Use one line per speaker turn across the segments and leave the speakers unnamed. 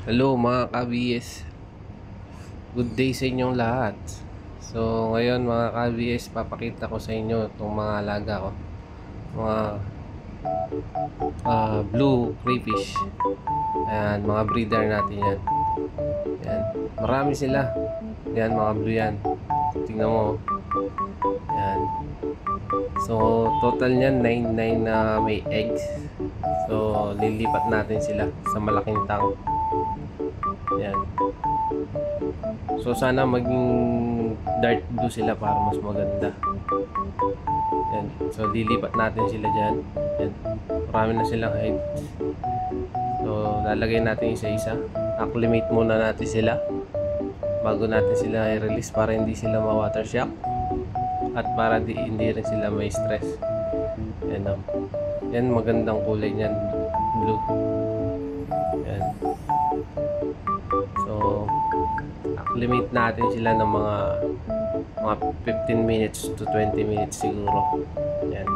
Hello mga ka-BS, good day sa inyong lahat. So ngayon mga ka-BS, papakita ko sa inyo itong mga alaga ko, mga blue crayfish. Ayan, mga breeder natin yan. Ayan, marami sila. Ayan, mga blue yan. Tingnan mo. Ayan. So total niyan 99 na may eggs. So lilipat natin sila sa malaking tank. Ayan. So sana maging dark blue sila para mas maganda. Yan. So lilipat natin sila dyan. Yan. Marami na silang eggs. So lalagay natin isa-isa. Acclimate muna natin sila bago natin sila i-release para hindi sila ma-water shock at para hindi rin sila may stress. Yan o. Yan, magandang kulay niyan, blue. Yan. So acclimate natin sila ng mga 15 minutes to 20 minutes siguro. Yan.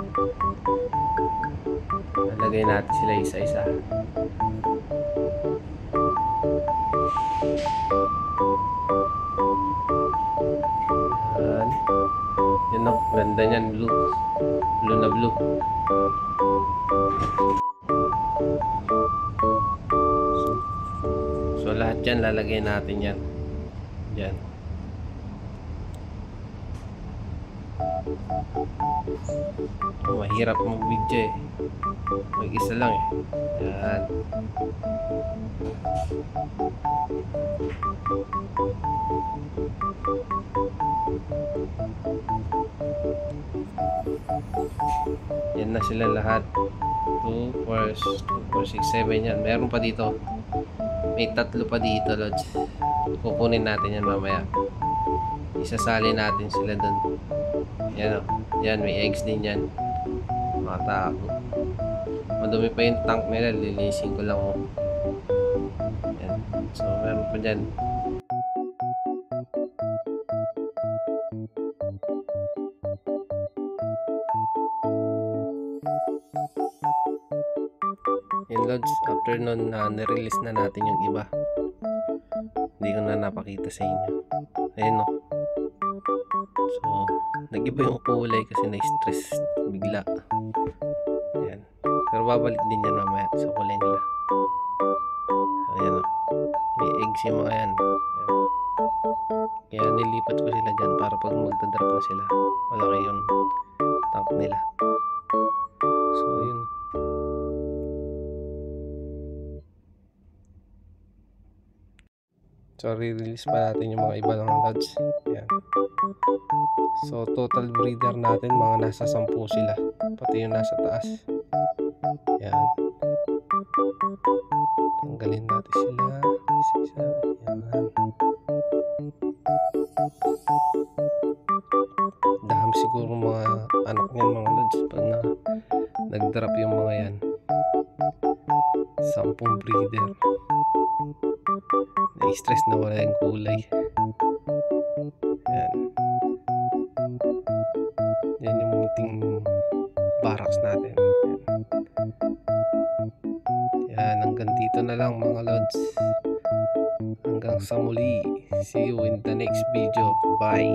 Lalagay natin sila isa-isa. Yan. Yan o. Ganda niyan. Blue. Blue na blue. So lahat yan lalagay natin yan. Yan. Mahirap mag-video eh. Mag-isa lang eh. Yan. Yan na sila lahat. 2, 4, 6, 7 yan. Meron pa dito. May tatlo pa dito, Lods. Kukunin natin yan mamaya. Isasali natin sila dun. Yan o. Yan, may eggs din yan. Makatago. Madumi pa yung tank nila. Lilinisin ko lang. Yan. So, meron pa dyan. Yan, Lods. After nun, nirelease na natin yung iba. Hindi ko na napakita sa inyo. Ayun o. So, nag-iba yung kulay kasi na-stress bigla. Ayan. Pero babalik din yan mamaya sa kulay nila. Ayan o. May eggs yung mga yan. Ayan. Kaya nilipat ko sila dyan para pag magdadrop na sila, malaki yung tank nila. So, yun. So, re-release pa natin yung mga iba ng Lods. Ayan. So, total breeder natin, mga nasa 10 sila. Pati yung nasa taas. Ayan. Tanggalin natin sila. Isa-isa. Ayan. Daham siguro mga anak niyan, mga Lods. Pag nag-drop yung mga yan. 10 breeder. Na-stress na wala yung kulay. Ayan. Yan yung munting barracks natin. Yan, hanggang dito na lang mga Lods. Hanggang sa muli. See you in the next video. Bye.